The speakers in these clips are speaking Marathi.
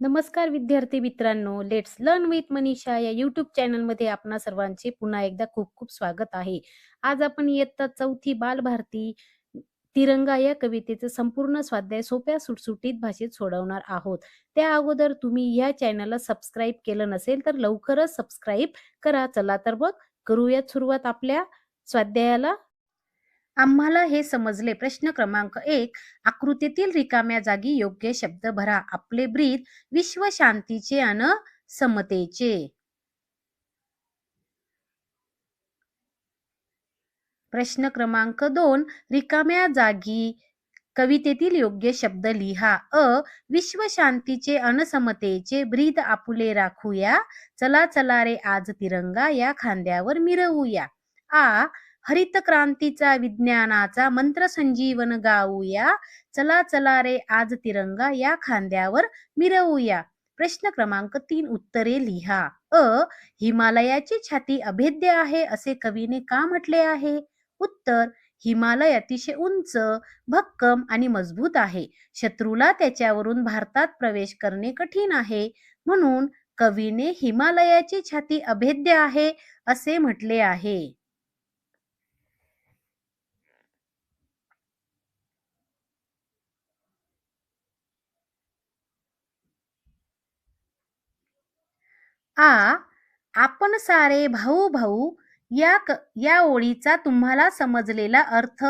नमस्कार विद्यार्थी मित्रांनो, लेट्स लर्न विथ मनीषा या यूट्यूब चॅनलमध्ये आपणा सर्वांचे पुन्हा एकदा खूप खूप स्वागत आहे. आज आपण इयत्ता 4थी बालभारती तिरंगा या कवितेचं संपूर्ण स्वाध्याय सोप्या सुटसुटीत भाषेत सोडवणार आहोत. त्या अगोदर तुम्ही या चॅनलला सबस्क्राईब केलं नसेल तर लवकरच सबस्क्राईब करा. चला तर मग करूयात सुरुवात आपल्या स्वाध्यायाला. आम्हाला हे समजले. प्रश्न क्रमांक 1. आकृतीतील रिकाम्या जागी योग्य शब्द भरा. आपले ब्रीद विश्व शांतीचे अन समतेचे. प्रश्न क्रमांक 2. रिकाम्या जागी कवितेतील योग्य शब्द लिहा. विश्व शांतीचे अन समतेचे ब्रीद आपुले राखूया. चला चला रे आज तिरंगा या खांद्यावर मिरवूया. हरित क्रांतीचा विज्ञानाचा मंत्र संजीवन गाऊया. चला चला रे आज तिरंगा या खांद्यावर मिरवूया. प्रश्न क्रमांक 3. उत्तरे लिहा. हिमालयाची छाती अभेद्य आहे असे कवीने का म्हटले आहे? उत्तर: हिमालय अतिशय उंच, भक्कम आणि मजबूत आहे. शत्रूला त्याच्यावरून भारतात प्रवेश करणे कठीण आहे. म्हणून कवीने हिमालयाची छाती अभेद्य आहे असे म्हटले आहे. आपण सारे भाऊ भाऊ या ओळीचा तुम्हाला समजलेला अर्थ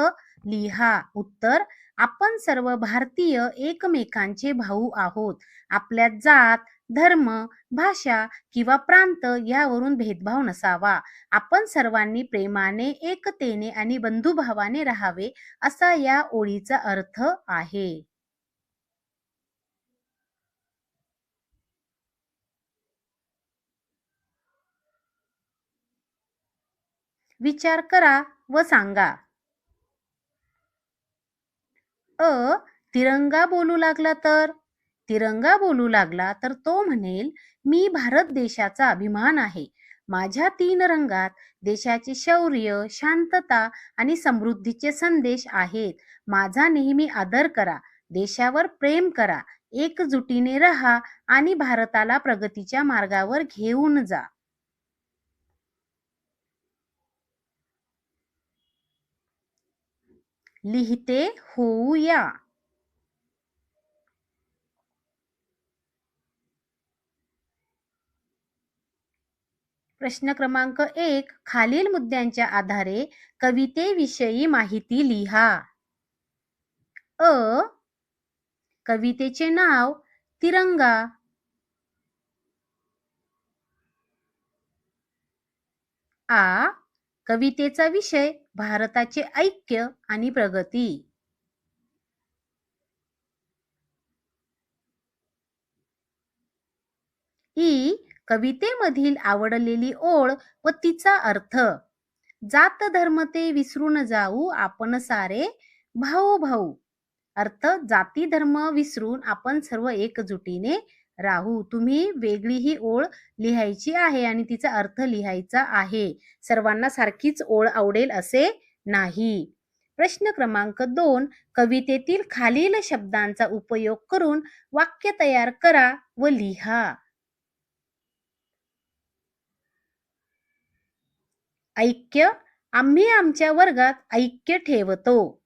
लिहा. उत्तर: आपण सर्व भारतीय एकमेकांचे भाऊ आहोत. आपल्या जात, धर्म, भाषा किंवा प्रांत यावरून भेदभाव नसावा. आपण सर्वांनी प्रेमाने, एकतेने आणि बंधुभावाने राहावे असा या ओळीचा अर्थ आहे. विचार करा व सांगा. तिरंगा बोलू लागला तर? तिरंगा बोलू लागला तर तो म्हणेल, मी भारत देशाचा अभिमान आहे. माझ्या 3 रंगात देशाचे शौर्य, शांतता आणि समृद्धीचे संदेश आहेत. माझा नेहमी आदर करा, देशावर प्रेम करा, एकजुटीने राहा आणि भारताला प्रगतीच्या मार्गावर घेऊन जा. लिहिते होऊया. प्रश्न क्रमांक 1. खालील मुद्द्यांच्या आधारे कवितेविषयी माहिती लिहा. कवितेचे नाव तिरंगा. कवितेचा विषय भारताचे ऐक्य आणि प्रगती. कवितेमधील आवडलेली ओळ व तिचा अर्थ. जात धर्म ते विसरून जाऊ आपण सारे भाऊ भाऊ. अर्थ: जाती धर्म विसरून आपण सर्व एकजुटीने राहू. तुम्ही वेगळी ही ओळ लिहायची आहे आणि तिचा अर्थ लिहायचा आहे. सर्वांना सारखीच ओळ आवडेल असे नाही. प्रश्न क्रमांक 2. कवितेतील खालील शब्दांचा उपयोग करून वाक्य तयार करा व लिहा. ऐक्य. आम्ही आमच्या वर्गात ऐक्य ठेवतो.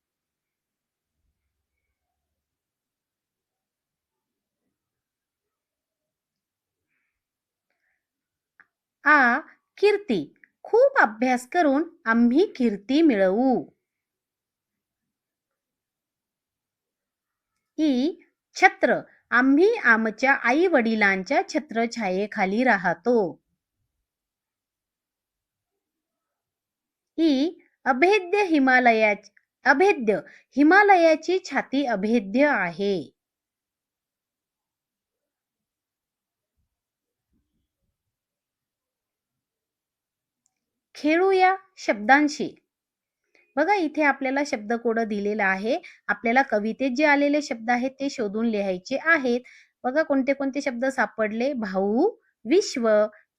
कीर्ती. खूप अभ्यास करून आम्ही कीर्ती मिळवू. छत्र. आम्ही आमच्या आई वडिलांच्या छत्रछायेखाली राहतो. अभेद्य. अभेद्य. हिमालयाची छाती अभेद्य आहे. खेळूया शब्दांशी. बघा इथे आपल्याला शब्दकोड दिलेला आहे. आपल्याला कवितेत जे आलेले शब्द आहेत ते शोधून लिहायचे आहेत. बघा कोणते कोणते शब्द सापडले. भाऊ, विश्व,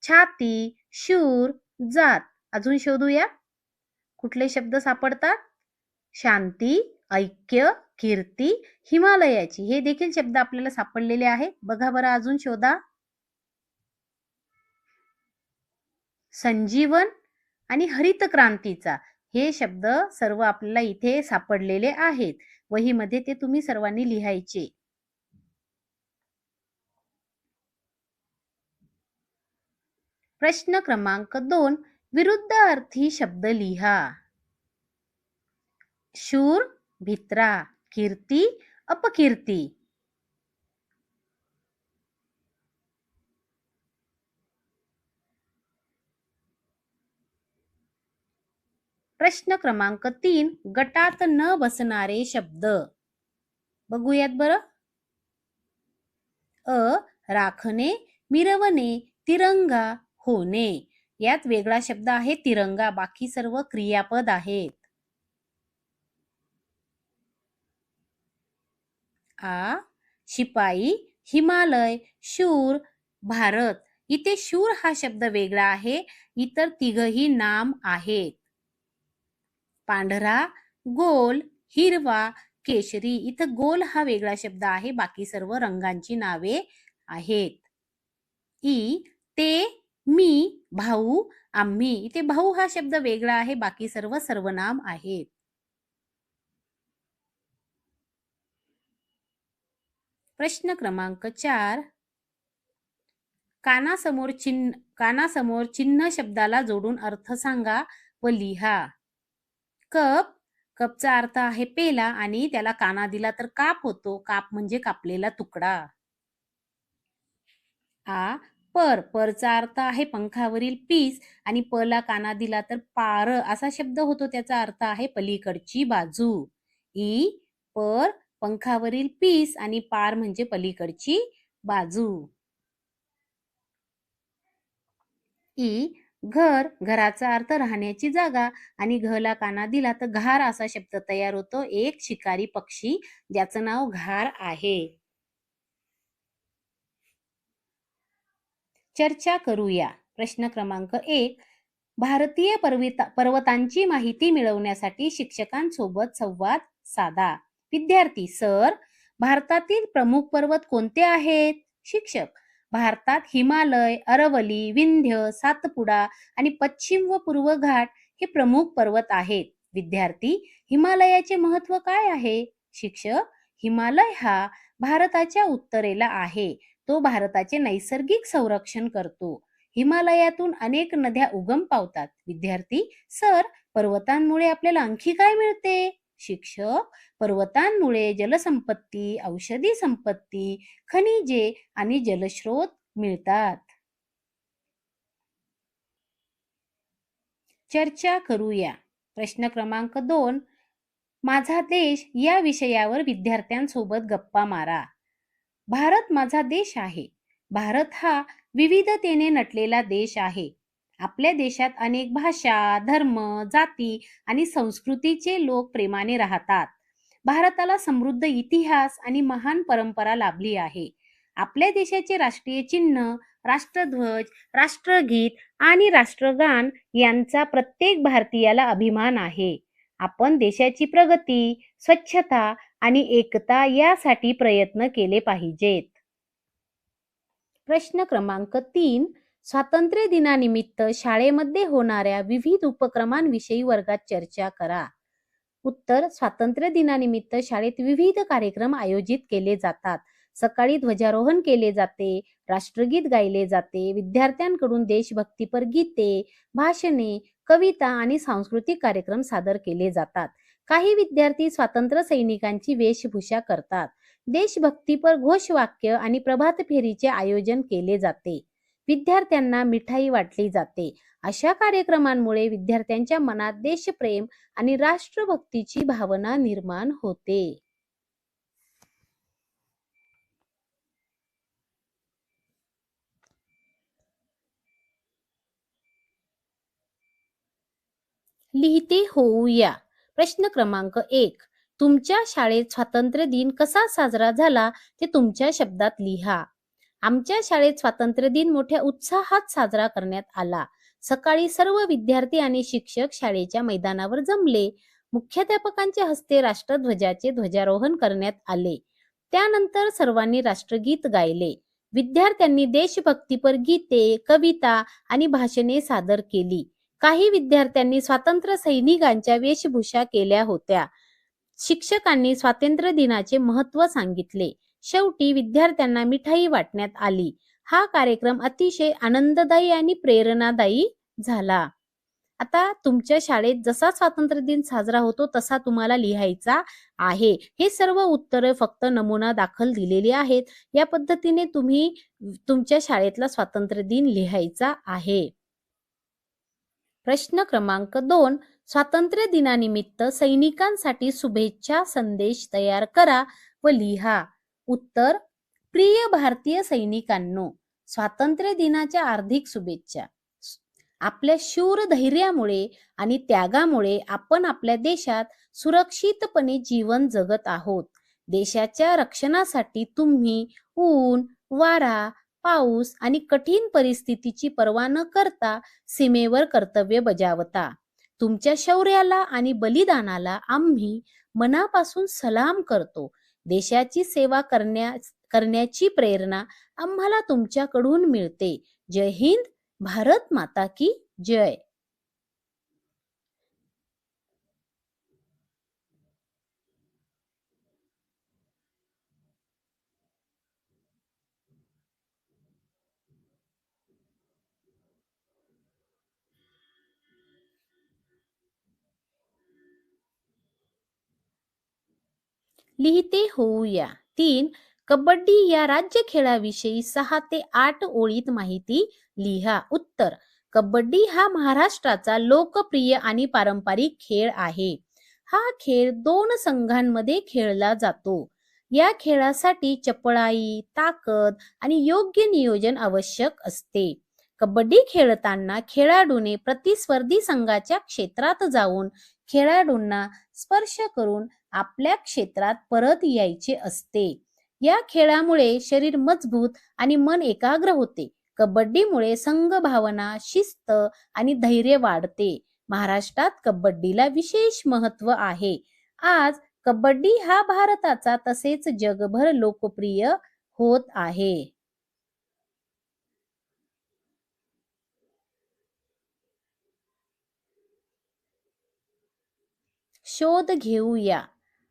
छाती, शूर, जात. अजून शोधूया कुठले शब्द सापडतात. शांती, ऐक्य, कीर्ती हिमालयाची. हे देखील शब्द आपल्याला सापडलेले आहेत. बघा बरं, अजून शोधा. संजीवन आणि हरित क्रांतीचा. हे शब्द सर्व आपल्याला इथे सापडलेले आहेत. वहीमध्ये ते तुम्ही सर्वांनी लिहायचे. प्रश्न क्रमांक 2, विरुद्ध अर्थी शब्द लिहा. शूर, भित्रा, कीर्ती, अपकीर्ती. प्रश्न क्रमांक 3, गटात न बसणारे शब्द. बघूयात बरं. राखणे, मिरवणे, तिरंगा, होणे. यात वेगळा शब्द आहे तिरंगा, बाकी सर्व क्रियापद आहेत. शिपाई, हिमालय, शूर, भारत. इथे शूर हा शब्द वेगळा आहे, इतर तिघही नाम आहेत. पांढरा, गोल, हिरवा, केशरी. इथं गोल हा वेगळा शब्द आहे, बाकी सर्व रंगांची नावे आहेत. ते, मी, भाऊ, आम्ही. इथे भाऊ हा शब्द वेगळा आहे, बाकी सर्व सर्वनाम आहेत. प्रश्न क्रमांक 4, कानासमोर चिन्ह शब्दाला जोडून अर्थ सांगा व लिहा. कप, कपचा अर्थ आहे पेला आणि त्याला काना दिला तर काप होतो. काप म्हणजे कापलेला तुकडा. परचा अर्थ आहे पंखावरील पीस आणि ला काना दिला तर पार असा शब्द होतो. त्याचा अर्थ आहे पलीकडची बाजू. पर, पंखावरील पीस आणि पार म्हणजे पलीकडची बाजू. घर, घराचा अर्थ राहण्याची जागा आणि घला काना दिला तर घार असा शब्द तयार होतो. एक शिकारी पक्षी ज्याचं नाव घार आहे. चर्चा करूया. प्रश्न क्रमांक 1, भारतीय पर्वतांची माहिती मिळवण्यासाठी शिक्षकांसोबत संवाद साधा. विद्यार्थी, सर, भारतातील प्रमुख पर्वत कोणते आहेत? शिक्षक, भारतात हिमालय, अरवली, विंध्य, सातपुडा आणि पश्चिम व पूर्व घाट हे प्रमुख पर्वत आहेत. विद्यार्थी, हिमालयाचे महत्व काय आहे? शिक्षक, हिमालय हा भारताच्या उत्तरेला आहे. तो भारताचे नैसर्गिक संरक्षण करतो. हिमालयातून अनेक नद्या उगम पावतात. विद्यार्थी, सर, पर्वतांमुळे आपल्याला आणखी काय मिळते? शिक्षक, पर्वतांमुळे जलसंपत्ती, औषधी संपत्ती, खनिजे आणि जलस्रोत मिळतात. चर्चा करूया. प्रश्न क्रमांक 2, माझा देश या विषयावर विद्यार्थ्यांसोबत गप्पा मारा. भारत माझा देश आहे. भारत हा विविधतेने नटलेला देश आहे. आपल्या देशात अनेक भाषा, धर्म, जाती आणि संस्कृतीचे लोक प्रेमाने राहतात. भारताला समृद्ध इतिहास आणि महान परंपरा लाभली आहे. आपल्या देशाचे राष्ट्रीय चिन्ह, राष्ट्रध्वज, राष्ट्रगीत आणि राष्ट्रगान यांचा प्रत्येक भारतीयाला अभिमान आहे. आपण देशाची प्रगती, स्वच्छता आणि एकता यासाठी प्रयत्न केले पाहिजेत. प्रश्न क्रमांक 3, स्वातंत्र्य दिनानिमित्त शाळेमध्ये होणाऱ्या विविध उपक्रमांविषयी वर्गात चर्चा करा. उत्तर, स्वातंत्र्य दिनानिमित्त शाळेत विविध कार्यक्रम आयोजित केले जातात. सकाळी ध्वजारोहण केले जाते, राष्ट्रगीत गायले जाते, विद्यार्थ्यांकडून देशभक्तीपर गीते, भाषणे, कविता आणि सांस्कृतिक कार्यक्रम सादर केले जातात. काही विद्यार्थी स्वातंत्र्य सैनिकांची वेशभूषा करतात. देशभक्तीपर घोषवाक्य आणि प्रभात फेरीचे आयोजन केले जाते. विद्यार्थ्यांना मिठाई वाटली जाते. अशा कार्यक्रमांमुळे विद्यार्थ्यांच्या मनात देशप्रेम आणि राष्ट्रभक्तीची भावना निर्माण होते. लिहिते होऊया. प्रश्न क्रमांक 1, तुमच्या शाळेत स्वातंत्र्य दिन कसा साजरा झाला ते तुमच्या शब्दात लिहा. आमच्या शाळेत स्वातंत्र्य दिन मोठ्या उत्साहात साजरा करण्यात आला. सकाळी सर्व विद्यार्थी आणि शिक्षक शाळेच्या मैदानावर जमले. मुख्याध्यापकांच्या हस्ते राष्ट्रध्वजाचे ध्वजारोहण करण्यात आले. त्यानंतर सर्वांनी राष्ट्रगीत गायले. विद्यार्थ्यांनी देशभक्तीपर गीते, कविता आणि भाषणे सादर केली. काही विद्यार्थ्यांनी स्वातंत्र्य सैनिकांच्या वेशभूषा केल्या होत्या. शिक्षकांनी स्वातंत्र्य दिनाचे महत्त्व सांगितले. शेवटी विद्यार्थ्यांना मिठाई वाटण्यात आली. हा कार्यक्रम अतिशय आनंददायी आणि प्रेरणादायी झाला. आता तुमच्या शाळेत जसा स्वातंत्र्य दिन साजरा होतो तसा तुम्हाला लिहायचा आहे. हे सर्व उत्तरे फक्त नमुना दाखल दिलेली आहेत. या पद्धतीने तुम्ही तुमच्या शाळेतला स्वातंत्र्य दिन लिहायचा आहे. प्रश्न क्रमांक 2. स्वातंत्र्य दिनानिमित्त सैनिकांसाठी शुभेच्छा संदेश तयार करा व लिहा. उत्तर: प्रिय भारतीय सैनिकांनो, स्वातंत्र्य दिनाच्या हार्दिक शुभेच्छा. आपल्या शूर धैर्यामुळे आणि त्यागामुळे आपण आपल्या देशात सुरक्षितपणे जीवन जगत आहोत. देशाच्या रक्षणासाठी तुम्ही ऊन, वारा, पाऊस आणि कठीण परिस्थितीची पर्वा न करता सीमेवर कर्तव्य बजावता. तुमच्या शौर्याला आणि बलिदानाला आम्ही मनापासून सलाम करतो. देशाची सेवा करण्याची प्रेरणा आम्हाला तुमच्याकडून मिळते. जय हिंद. भारत माता की जय. लिहिते होऊया. 3. कबड्डी या राज्य खेळाविषयी 6 ते 8 ओळीत माहिती लिहा. उत्तर: कबड्डी हा महाराष्ट्राचा लोकप्रिय आणि पारंपरिक खेळ आहे. हा खेळ 2 संघांमध्ये खेळला जातो. या खेळासाठी चपळाई, ताकद आणि योग्य नियोजन आवश्यक असते. कबड्डी खेळताना खेळाडूने प्रतिस्पर्धी संघाच्या क्षेत्रात जाऊन खेळाडूंना स्पर्श करून आपल्या क्षेत्रात परत यायचे असते. या खेळामुळे शरीर मजबूत आणि मन एकाग्र होते. कबड्डीमुळे संघभावना, शिस्त आणि धैर्य वाढते. महाराष्ट्रात कबड्डीला विशेष महत्त्व आहे. आज कबड्डी हा भारताचा तसेच जगभर लोकप्रिय होत आहे. शोध घेऊया.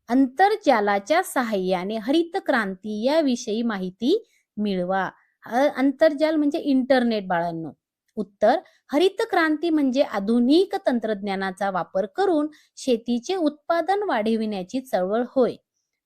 अंतर्जालाच्या सहाय्याने हरित क्रांती याविषयी माहिती मिळवा. अंतर्जाल म्हणजे इंटरनेट बाळांनो. उत्तर: हरित क्रांती म्हणजे आधुनिक तंत्रज्ञानाचा वापर करून शेतीचे उत्पादन वाढविण्याची चळवळ होय.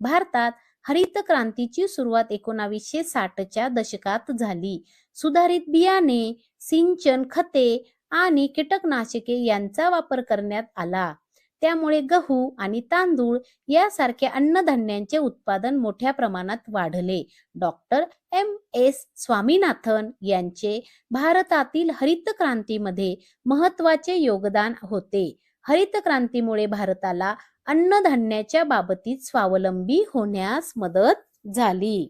भारतात हरित क्रांतीची सुरुवात 1960च्या दशकात झाली. सुधारित बियाणे, सिंचन, खते आणि कीटकनाशके यांचा वापर करण्यात आला. त्यामुळे गहू आणि तांदूळ यासारख्या अन्नधान्यांचे उत्पादन मोठ्या प्रमाणात वाढले. Doctor M.S. स्वामीनाथन यांचे भारतातील हरित क्रांतीमध्ये महत्त्वाचे योगदान होते. हरित क्रांतीमुळे भारताला अन्नधान्याच्या बाबतीत स्वावलंबी होण्यास मदत झाली.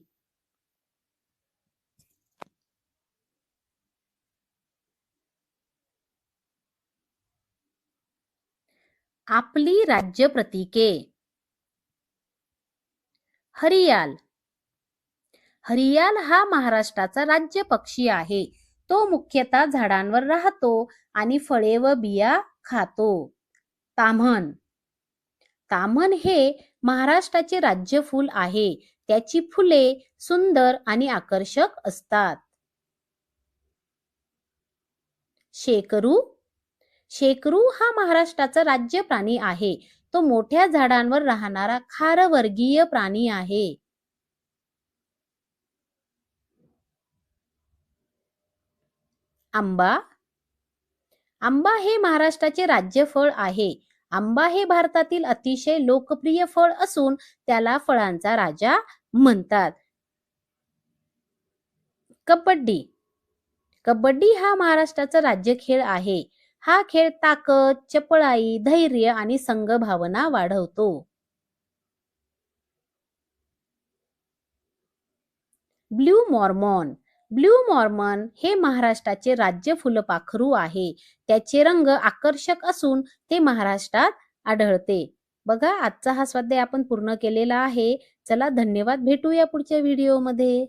आपली राज्य प्रतीके. हरियाल. हरियाल हा महाराष्ट्राचा राज्य पक्षी आहे. तो मुख्यतः झाडांवर राहतो आणि फळे व बिया खातो. ताम्हण. ताम्हण हे महाराष्ट्राचे राज्य फूल आहे. त्याची फुले सुंदर आणि आकर्षक असतात. शेकरू. शेकरू हा महाराष्ट्राचा राज्य प्राणी आहे. तो मोठ्या झाडांवर राहणारा खारवर्गीय प्राणी आहे. आंबा. आंबा हे महाराष्ट्राचे राज्य फळ आहे. आंबा हे भारतातील अतिशय लोकप्रिय फळ असून त्याला फळांचा राजा म्हणतात. कबड्डी. कबड्डी हा महाराष्ट्राचा राज्य खेळ आहे. हा खेळ ताकद, चपळाई, धैर्य आणि संघभावना वाढवतो. Blue Mormon. ब्लू मॉर्मॉन हे महाराष्ट्राचे राज्य फुलपाखरू आहे. त्याचे रंग आकर्षक असून ते महाराष्ट्रात आढळते. बघा, आजचा हा स्वाध्याय आपण पूर्ण केलेला आहे. चला, धन्यवाद. भेटूया पुढच्या व्हिडिओमध्ये.